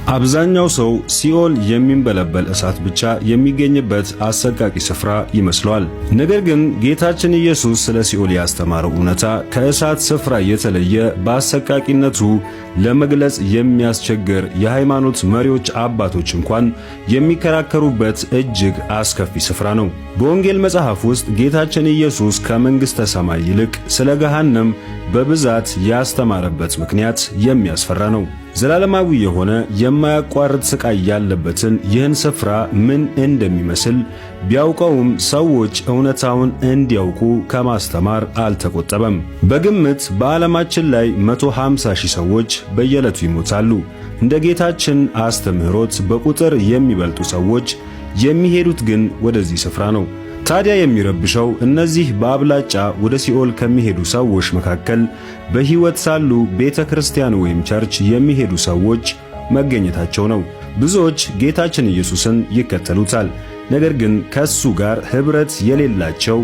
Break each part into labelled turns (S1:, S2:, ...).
S1: አብዛኛው ሰው ሲኦል የሚንበለበል እሳት ብቻ የሚገኝበት አሰቃቂ ስፍራ ይመስለዋል። ነገር ግን ጌታችን ኢየሱስ ስለ ሲኦል ያስተማረው እውነታ ከእሳት ስፍራ የተለየ በአሰቃቂነቱ ለመግለጽ የሚያስቸግር የሃይማኖት መሪዎች አባቶች እንኳን የሚከራከሩበት እጅግ አስከፊ ስፍራ ነው። በወንጌል መጽሐፍ ውስጥ ጌታችን ኢየሱስ ከመንግሥተ ሰማይ ይልቅ ስለ ገሃነም በብዛት ያስተማረበት ምክንያት የሚያስፈራ ነው። ዘላለማዊ የሆነ የማያቋርጥ ስቃይ ያለበትን ይህን ስፍራ ምን እንደሚመስል ቢያውቀውም ሰዎች እውነታውን እንዲያውቁ ከማስተማር አልተቆጠበም። በግምት በዓለማችን ላይ 150,000 ሰዎች በየዕለቱ ይሞታሉ። እንደ ጌታችን አስተምህሮት በቁጥር የሚበልጡ ሰዎች የሚሄዱት ግን ወደዚህ ስፍራ ነው። ታዲያ የሚረብሸው እነዚህ በአብላጫ ወደ ሲኦል ከሚሄዱ ሰዎች መካከል በሕይወት ሳሉ ቤተ ክርስቲያን ወይም ቸርች የሚሄዱ ሰዎች መገኘታቸው ነው። ብዙዎች ጌታችን ኢየሱስን ይከተሉታል፣ ነገር ግን ከሱ ጋር ኅብረት የሌላቸው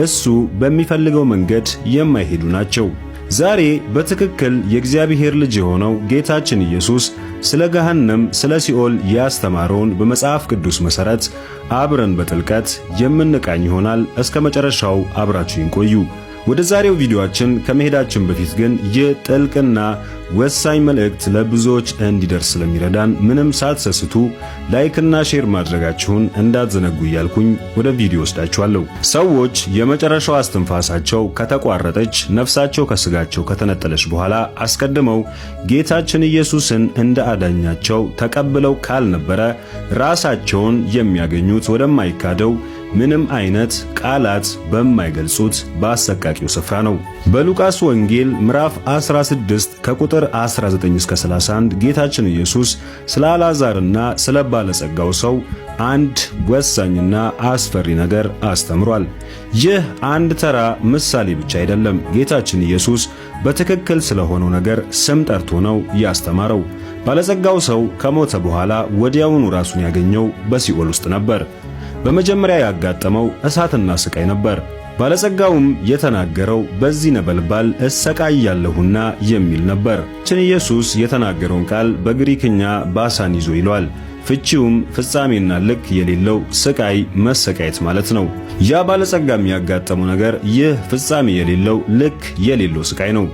S1: እሱ በሚፈልገው መንገድ የማይሄዱ ናቸው። ዛሬ በትክክል የእግዚአብሔር ልጅ የሆነው ጌታችን ኢየሱስ ስለ ገሃነም ስለ ሲኦል ያስተማረውን በመጽሐፍ ቅዱስ መሠረት አብረን በጥልቀት የምንቃኝ ይሆናል። እስከ መጨረሻው አብራችሁን ቆዩ። ወደ ዛሬው ቪዲዮአችን ከመሄዳችን በፊት ግን ይህ ጥልቅና ወሳኝ መልእክት ለብዙዎች እንዲደርስ ስለሚረዳን ምንም ሳትሰስቱ ላይክና ሼር ማድረጋችሁን እንዳትዘነጉ እያልኩኝ ወደ ቪዲዮ ወስዳችኋለሁ። ሰዎች የመጨረሻው እስትንፋሳቸው ከተቋረጠች፣ ነፍሳቸው ከስጋቸው ከተነጠለች በኋላ አስቀድመው ጌታችን ኢየሱስን እንደ አዳኛቸው ተቀብለው ካልነበረ ራሳቸውን የሚያገኙት ወደማይካደው ምንም አይነት ቃላት በማይገልጹት በአሰቃቂው ስፍራ ነው። በሉቃስ ወንጌል ምዕራፍ 16 ከቁጥር 19 እስከ 31 ጌታችን ኢየሱስ ስለ አልዓዛርና ስለ ባለጸጋው ሰው አንድ ወሳኝና አስፈሪ ነገር አስተምሯል። ይህ አንድ ተራ ምሳሌ ብቻ አይደለም። ጌታችን ኢየሱስ በትክክል ስለሆነው ነገር ስም ጠርቶ ነው ያስተማረው። ባለጸጋው ሰው ከሞተ በኋላ ወዲያውኑ ራሱን ያገኘው በሲኦል ውስጥ ነበር። በመጀመሪያ ያጋጠመው እሳትና ስቃይ ነበር። ባለጸጋውም የተናገረው በዚህ ነበልባል እሰቃያለሁና የሚል ነበር። ኢየሱስ የተናገረውን ቃል በግሪክኛ ባሳኒዞ ይለዋል። ፍቺውም ፍጻሜና ልክ የሌለው ስቃይ፣ መሰቃየት ማለት ነው። ያ ባለጸጋም ያጋጠመው ነገር ይህ ፍጻሜ የሌለው ልክ የሌለው ስቃይ ነው።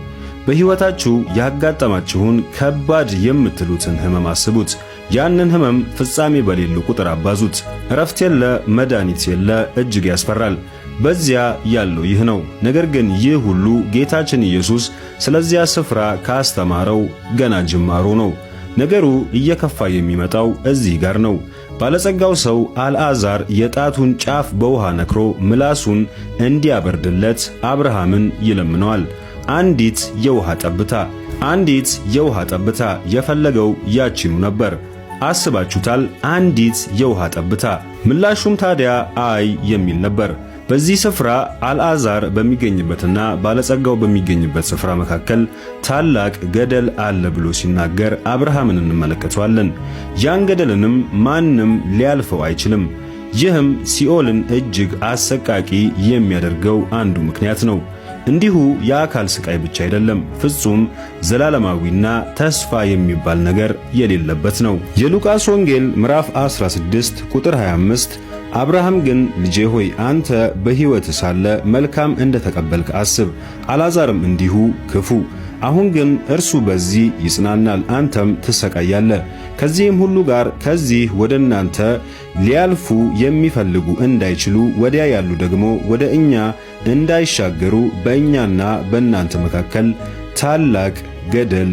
S1: በሕይወታችሁ ያጋጠማችሁን ከባድ የምትሉትን ሕመም አስቡት። ያንን ሕመም ፍጻሜ በሌለው ቁጥር አባዙት። እረፍት የለ፣ መድኃኒት የለ፣ እጅግ ያስፈራል። በዚያ ያለው ይህ ነው። ነገር ግን ይህ ሁሉ ጌታችን ኢየሱስ ስለዚያ ስፍራ ካስተማረው ገና ጅማሮ ነው። ነገሩ እየከፋ የሚመጣው እዚህ ጋር ነው። ባለጸጋው ሰው አልዓዛር የጣቱን ጫፍ በውሃ ነክሮ ምላሱን እንዲያበርድለት አብርሃምን ይለምነዋል። አንዲት የውሃ ጠብታ የፈለገው ያችኑ ነበር። አስባችሁታል? አንዲት የውሃ ጠብታ። ምላሹም ታዲያ አይ የሚል ነበር። በዚህ ስፍራ አልዓዛር በሚገኝበትና ባለጸጋው በሚገኝበት ስፍራ መካከል ታላቅ ገደል አለ ብሎ ሲናገር አብርሃምን እንመለከተዋለን። ያን ገደልንም ማንም ሊያልፈው አይችልም። ይህም ሲኦልን እጅግ አሰቃቂ የሚያደርገው አንዱ ምክንያት ነው። እንዲሁ የአካል ስቃይ ብቻ አይደለም፣ ፍጹም ዘላለማዊና ተስፋ የሚባል ነገር የሌለበት ነው። የሉቃስ ወንጌል ምዕራፍ 16 ቁጥር 25 አብርሃም ግን ልጄ ሆይ አንተ በሕይወት ሳለ መልካም እንደተቀበልክ አስብ፣ አልዓዛርም እንዲሁ ክፉ። አሁን ግን እርሱ በዚህ ይጽናናል፣ አንተም ትሰቃያለህ። ከዚህም ሁሉ ጋር ከዚህ ወደ እናንተ ሊያልፉ የሚፈልጉ እንዳይችሉ ወዲያ ያሉ ደግሞ ወደ እኛ እንዳይሻገሩ በእኛና በእናንተ መካከል ታላቅ ገደል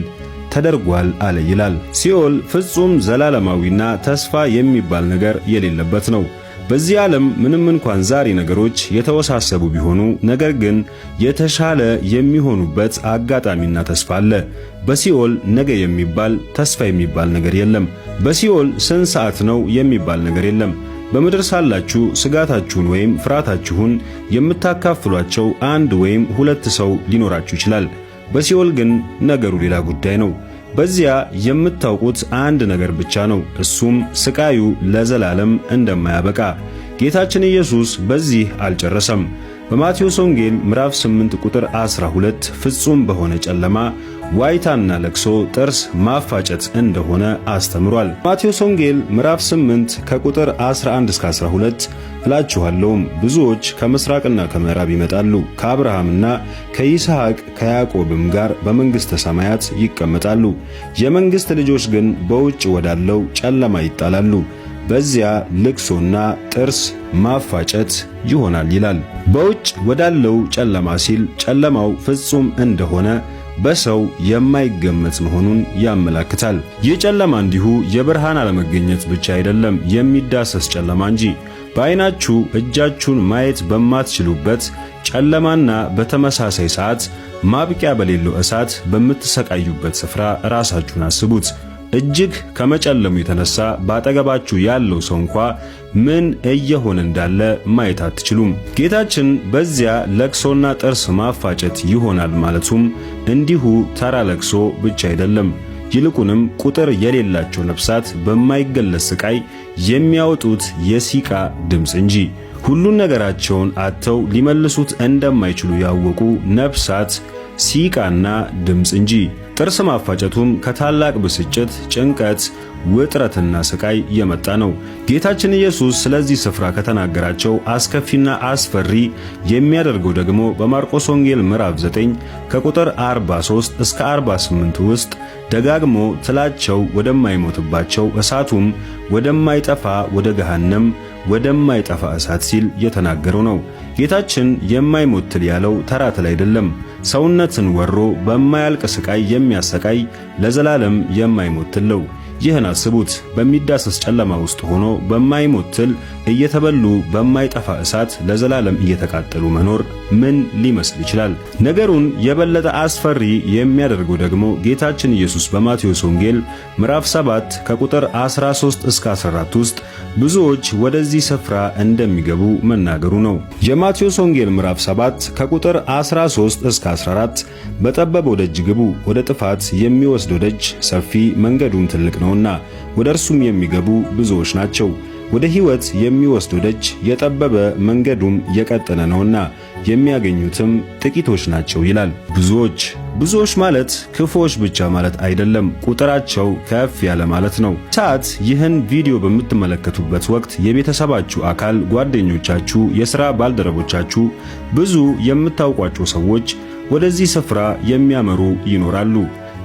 S1: ተደርጓል አለ ይላል። ሲኦል ፍጹም ዘላለማዊና ተስፋ የሚባል ነገር የሌለበት ነው። በዚህ ዓለም ምንም እንኳን ዛሬ ነገሮች የተወሳሰቡ ቢሆኑ ነገር ግን የተሻለ የሚሆኑበት አጋጣሚና ተስፋ አለ። በሲኦል ነገ የሚባል ተስፋ የሚባል ነገር የለም። በሲኦል ስንት ሰዓት ነው የሚባል ነገር የለም። በምድር ሳላችሁ ስጋታችሁን ወይም ፍርሃታችሁን የምታካፍሏቸው አንድ ወይም ሁለት ሰው ሊኖራችሁ ይችላል። በሲኦል ግን ነገሩ ሌላ ጉዳይ ነው። በዚያ የምታውቁት አንድ ነገር ብቻ ነው፣ እሱም ስቃዩ ለዘላለም እንደማያበቃ። ጌታችን ኢየሱስ በዚህ አልጨረሰም። በማቴዎስ ወንጌል ምዕራፍ 8 ቁጥር 12 ፍጹም በሆነ ጨለማ ዋይታና ለቅሶ፣ ጥርስ ማፋጨት እንደሆነ አስተምሯል። ማቴዎስ ወንጌል ምዕራፍ 8 ከቁጥር 11 እስከ 12 እላችኋለሁም ብዙዎች ከምሥራቅና ከምዕራብ ይመጣሉ፣ ከአብርሃምና ከይስሐቅ ከያዕቆብም ጋር በመንግሥተ ሰማያት ይቀመጣሉ። የመንግሥት ልጆች ግን በውጭ ወዳለው ጨለማ ይጣላሉ፣ በዚያ ልቅሶና ጥርስ ማፋጨት ይሆናል ይላል። በውጭ ወዳለው ጨለማ ሲል ጨለማው ፍጹም እንደሆነ በሰው የማይገመት መሆኑን ያመለክታል። ይህ ጨለማ እንዲሁ የብርሃን አለመገኘት ብቻ አይደለም፣ የሚዳሰስ ጨለማ እንጂ። በዓይናችሁ እጃችሁን ማየት በማትችሉበት ጨለማና በተመሳሳይ ሰዓት ማብቂያ በሌለው እሳት በምትሰቃዩበት ስፍራ ራሳችሁን አስቡት። እጅግ ከመጨለሙ የተነሳ ባጠገባችሁ ያለው ሰው እንኳ ምን እየሆነ እንዳለ ማየት አትችሉም። ጌታችን በዚያ ለቅሶና ጥርስ ማፋጨት ይሆናል ማለቱም እንዲሁ ተራ ለቅሶ ብቻ አይደለም። ይልቁንም ቁጥር የሌላቸው ነፍሳት በማይገለጽ ስቃይ የሚያወጡት የሲቃ ድምፅ እንጂ ሁሉን ነገራቸውን አጥተው ሊመልሱት እንደማይችሉ ያወቁ ነፍሳት ሲቃና ድምፅ እንጂ። ጥርስ ማፋጨቱም ከታላቅ ብስጭት፣ ጭንቀት፣ ውጥረትና ስቃይ የመጣ ነው። ጌታችን ኢየሱስ ስለዚህ ስፍራ ከተናገራቸው አስከፊና አስፈሪ የሚያደርገው ደግሞ በማርቆስ ወንጌል ምዕራፍ 9 ከቁጥር 43 እስከ 48 ውስጥ ደጋግሞ ትላቸው ወደማይሞትባቸው እሳቱም ወደማይጠፋ ወደ ገሃነም ወደማይጠፋ እሳት ሲል የተናገረው ነው። ጌታችን የማይሞት ትል ያለው ተራ ትል አይደለም። ሰውነትን ወሮ በማያልቅ ስቃይ የሚያሰቃይ ለዘላለም የማይሞት ትል ነው። ይህን አስቡት። በሚዳሰስ ጨለማ ውስጥ ሆኖ በማይሞት ትል እየተበሉ በማይጠፋ እሳት ለዘላለም እየተቃጠሉ መኖር ምን ሊመስል ይችላል? ነገሩን የበለጠ አስፈሪ የሚያደርገው ደግሞ ጌታችን ኢየሱስ በማቴዎስ ወንጌል ምዕራፍ 7 ከቁጥር 13 እስከ 14 ውስጥ ብዙዎች ወደዚህ ስፍራ እንደሚገቡ መናገሩ ነው። የማቴዎስ ወንጌል ምዕራፍ 7 ከቁጥር 13 እስከ 14 በጠበበው ደጅ ግቡ፣ ወደ ጥፋት የሚወስደው ደጅ ሰፊ መንገዱም ትልቅ ነውና ወደ እርሱም የሚገቡ ብዙዎች ናቸው። ወደ ሕይወት የሚወስደው ደጅ የጠበበ መንገዱም የቀጠነ ነውና የሚያገኙትም ጥቂቶች ናቸው ይላል። ብዙዎች ማለት ክፉዎች ብቻ ማለት አይደለም፣ ቁጥራቸው ከፍ ያለ ማለት ነው። ሰዓት ይህን ቪዲዮ በምትመለከቱበት ወቅት የቤተሰባችሁ አካል፣ ጓደኞቻችሁ፣ የሥራ ባልደረቦቻችሁ፣ ብዙ የምታውቋቸው ሰዎች ወደዚህ ስፍራ የሚያመሩ ይኖራሉ።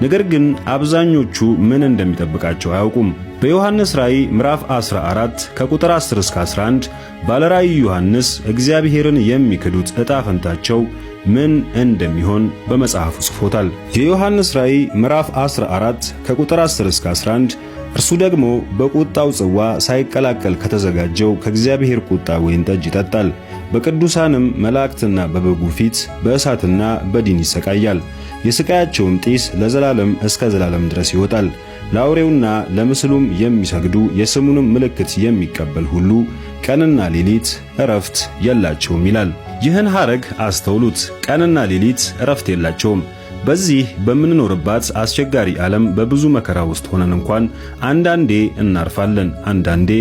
S1: ነገር ግን አብዛኞቹ ምን እንደሚጠብቃቸው አያውቁም። በዮሐንስ ራእይ ምዕራፍ 14 ከቁጥር 10 እስከ 11 ባለራእዩ ዮሐንስ እግዚአብሔርን የሚክዱት ዕጣ ፈንታቸው ምን እንደሚሆን በመጽሐፉ ጽፎታል። የዮሐንስ ራእይ ምዕራፍ 14 ከቁጥር 10 እስከ 11 እርሱ ደግሞ በቁጣው ጽዋ ሳይቀላቀል ከተዘጋጀው ከእግዚአብሔር ቁጣ ወይን ጠጅ ይጠጣል፣ በቅዱሳንም መላእክትና በበጉ ፊት በእሳትና በዲን ይሰቃያል። የስቃያቸውም ጢስ ለዘላለም እስከ ዘላለም ድረስ ይወጣል። ለአውሬውና ለምስሉም የሚሰግዱ የስሙንም ምልክት የሚቀበል ሁሉ ቀንና ሌሊት ዕረፍት የላቸውም ይላል። ይህን ሐረግ አስተውሉት። ቀንና ሌሊት ዕረፍት የላቸውም። በዚህ በምንኖርባት አስቸጋሪ ዓለም በብዙ መከራ ውስጥ ሆነን እንኳን አንዳንዴ እናርፋለን፣ አንዳንዴ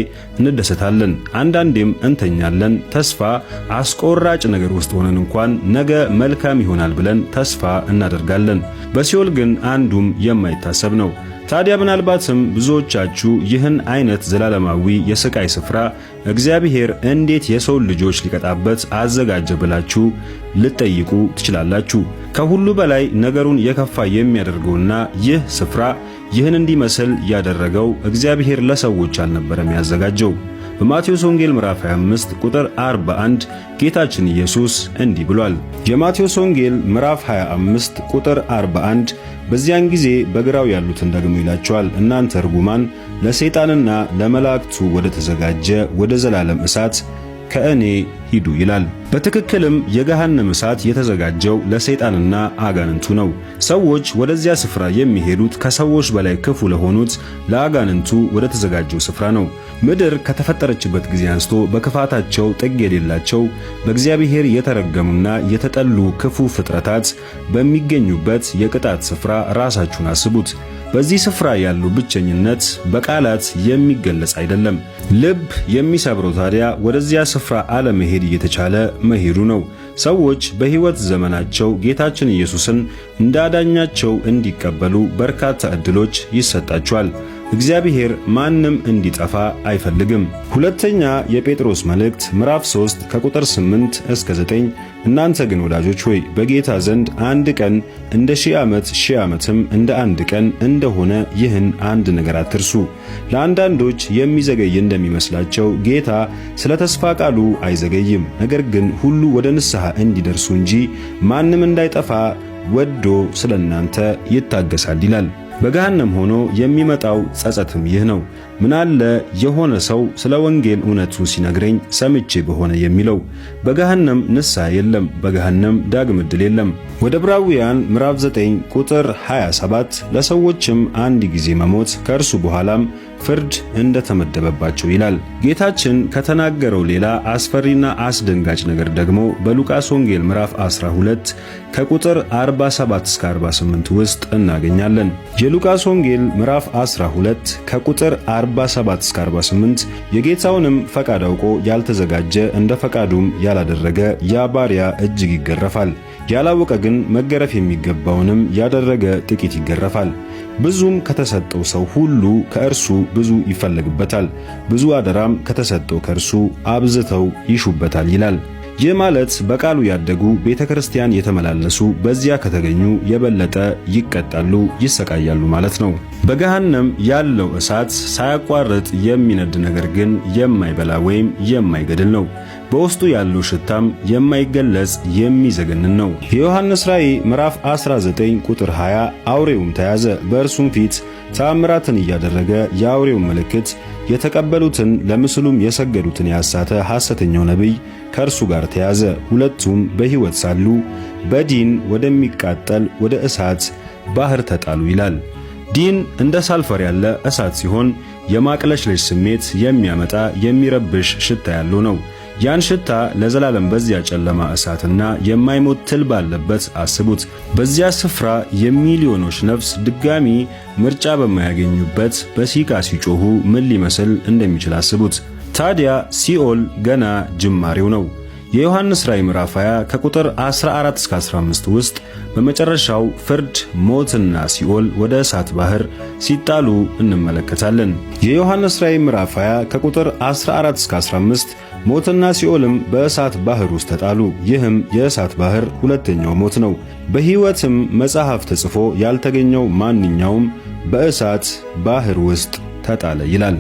S1: እንደሰታለን፣ አንዳንዴም እንተኛለን። ተስፋ አስቆራጭ ነገር ውስጥ ሆነን እንኳን ነገ መልካም ይሆናል ብለን ተስፋ እናደርጋለን። በሲኦል ግን አንዱም የማይታሰብ ነው። ታዲያ ምናልባትም ብዙዎቻችሁ ይህን አይነት ዘላለማዊ የስቃይ ስፍራ እግዚአብሔር እንዴት የሰው ልጆች ሊቀጣበት አዘጋጀ ብላችሁ ልትጠይቁ ትችላላችሁ። ከሁሉ በላይ ነገሩን የከፋ የሚያደርገውና ይህ ስፍራ ይህን እንዲመስል ያደረገው እግዚአብሔር ለሰዎች አልነበረም ያዘጋጀው። በማቴዎስ ወንጌል ምዕራፍ 25 ቁጥር 41 ጌታችን ኢየሱስ እንዲህ ብሏል። የማቴዎስ ወንጌል ምዕራፍ 25 ቁጥር 41 በዚያን ጊዜ በግራው ያሉትን ደግሞ ይላቸዋል፣ እናንተ ርጉማን ለሰይጣንና ለመላእክቱ ወደ ተዘጋጀ ወደ ዘላለም እሳት ከእኔ ሂዱ ይላል። በትክክልም የገሃነም እሳት የተዘጋጀው ለሰይጣንና አጋንንቱ ነው። ሰዎች ወደዚያ ስፍራ የሚሄዱት ከሰዎች በላይ ክፉ ለሆኑት ለአጋንንቱ ወደ ተዘጋጀው ስፍራ ነው። ምድር ከተፈጠረችበት ጊዜ አንስቶ በክፋታቸው ጥግ የሌላቸው በእግዚአብሔር የተረገሙና የተጠሉ ክፉ ፍጥረታት በሚገኙበት የቅጣት ስፍራ ራሳችሁን አስቡት። በዚህ ስፍራ ያለው ብቸኝነት በቃላት የሚገለጽ አይደለም። ልብ የሚሰብረው ታዲያ ወደዚያ ስፍራ አለመሄድ እየተቻለ መሄዱ ነው። ሰዎች በሕይወት ዘመናቸው ጌታችን ኢየሱስን እንዳዳኛቸው እንዲቀበሉ በርካታ ዕድሎች ይሰጣቸዋል። እግዚአብሔር ማንም እንዲጠፋ አይፈልግም። ሁለተኛ የጴጥሮስ መልእክት ምዕራፍ 3 ከቁጥር 8 እስከ 9 እናንተ ግን ወዳጆች ሆይ በጌታ ዘንድ አንድ ቀን እንደ 1000 ዓመት 1000 ዓመትም እንደ አንድ ቀን እንደሆነ ይህን አንድ ነገር አትርሱ። ለአንዳንዶች የሚዘገይ እንደሚመስላቸው ጌታ ስለ ተስፋ ቃሉ አይዘገይም፣ ነገር ግን ሁሉ ወደ ንስሐ እንዲደርሱ እንጂ ማንም እንዳይጠፋ ወዶ ስለ እናንተ ይታገሳል ይላል። በገሃነም ሆኖ የሚመጣው ጸጸትም ይህ ነው። ምናለ የሆነ ሰው ስለ ወንጌል እውነቱ ሲነግረኝ ሰምቼ በሆነ የሚለው። በገሃነም ንስሐ የለም፣ በገሃነም ዳግም ዕድል የለም። ወደ ዕብራውያን ምዕራፍ 9 ቁጥር 27 ለሰዎችም አንድ ጊዜ መሞት ከእርሱ በኋላም ፍርድ እንደተመደበባቸው ይላል። ጌታችን ከተናገረው ሌላ አስፈሪና አስደንጋጭ ነገር ደግሞ በሉቃስ ወንጌል ምዕራፍ 12 ከቁጥር 47 እስከ 48 ውስጥ እናገኛለን። የሉቃስ ወንጌል ምዕራፍ 12 ከቁጥር 47 እስከ 48 የጌታውንም ፈቃድ አውቆ ያልተዘጋጀ እንደ ፈቃዱም ያላደረገ ያ ባሪያ እጅግ ይገረፋል። ያላወቀ ግን መገረፍ የሚገባውንም ያደረገ ጥቂት ይገረፋል። ብዙም ከተሰጠው ሰው ሁሉ ከእርሱ ብዙ ይፈለግበታል፣ ብዙ አደራም ከተሰጠው ከእርሱ አብዝተው ይሹበታል ይላል። ይህ ማለት በቃሉ ያደጉ ቤተክርስቲያን የተመላለሱ በዚያ ከተገኙ የበለጠ ይቀጣሉ፣ ይሰቃያሉ ማለት ነው። በገሃነም ያለው እሳት ሳያቋርጥ የሚነድ ነገር ግን የማይበላ ወይም የማይገድል ነው። በውስጡ ያለው ሽታም የማይገለጽ የሚዘገንን ነው። የዮሐንስ ራእይ ምዕራፍ 19 ቁጥር 20 አውሬውም ተያዘ፣ በእርሱም ፊት ተአምራትን እያደረገ የአውሬው ምልክት የተቀበሉትን ለምስሉም የሰገዱትን ያሳተ ሐሰተኛው ነቢይ ከእርሱ ጋር ተያዘ። ሁለቱም በሕይወት ሳሉ በዲን ወደሚቃጠል ወደ እሳት ባህር ተጣሉ ይላል። ዲን እንደ ሳልፈር ያለ እሳት ሲሆን የማቅለሽለሽ ስሜት የሚያመጣ የሚረብሽ ሽታ ያለው ነው። ያን ሽታ ለዘላለም በዚያ ጨለማ እሳትና የማይሞት ትል ባለበት አስቡት። በዚያ ስፍራ የሚሊዮኖች ነፍስ ድጋሚ ምርጫ በማያገኙበት በሲቃ ሲጮሁ ምን ሊመስል እንደሚችል አስቡት። ታዲያ ሲኦል ገና ጅማሬው ነው። የዮሐንስ ራእይ ምዕራፍ 20 ከቁጥር 14 እስከ 15 ውስጥ በመጨረሻው ፍርድ ሞትና ሲኦል ወደ እሳት ባህር ሲጣሉ እንመለከታለን። የዮሐንስ ራእይ ምዕራፍ 20 ከቁጥር 14 እስከ 15 ሞትና ሲኦልም በእሳት ባህር ውስጥ ተጣሉ። ይህም የእሳት ባህር ሁለተኛው ሞት ነው። በሕይወትም መጽሐፍ ተጽፎ ያልተገኘው ማንኛውም በእሳት ባህር ውስጥ ተጣለ ይላል።